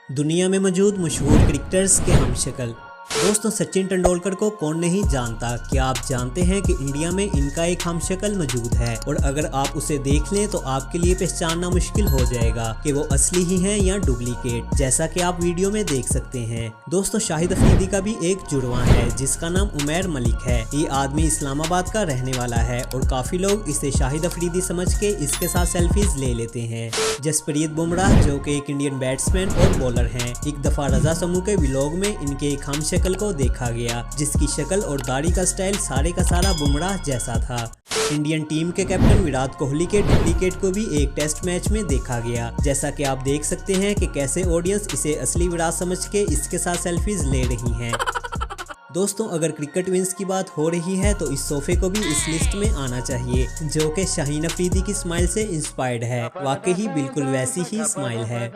दुनिया में मौजूद मशहूर क्रिकेटर्स के हमशक्ल। दोस्तों, सचिन तेंदुलकर को कौन नहीं जानता। क्या आप जानते हैं कि इंडिया में इनका एक हमशक्ल मौजूद है और अगर आप उसे देख लें तो आपके लिए पहचानना मुश्किल हो जाएगा कि वो असली ही हैं या डुप्लीकेट, जैसा कि आप वीडियो में देख सकते हैं। दोस्तों, शाहिद अफरीदी का भी एक जुड़वां है जिसका नाम उमैर मलिक है। ये आदमी इस्लामाबाद का रहने वाला है और काफी लोग इसे शाहिद अफरीदी समझ के इसके साथ सेल्फीज ले लेते हैं। जसप्रीत बुमराह, जो कि एक इंडियन बैट्समैन और बॉलर हैं, एक दफा रजा समूह के व्लॉग में इनके एक हमशक्ल को देखा गया जिसकी शक्ल और दाढ़ी का स्टाइल सारे का सारा बुमराह जैसा था। इंडियन टीम के कैप्टन विराट कोहली के डुप्लीकेट को भी एक टेस्ट मैच में देखा गया, जैसा कि आप देख सकते हैं कि कैसे ऑडियंस इसे असली विराट समझ के इसके साथ सेल्फीज ले रही हैं। दोस्तों, अगर क्रिकेट विंस की बात हो रही है तो इस सोफे को भी इस लिस्ट में आना चाहिए, जो कि शाहीन अफरीदी की स्माइल से इंस्पायर्ड है। वाकई ही बिल्कुल वैसी ही स्माइल है।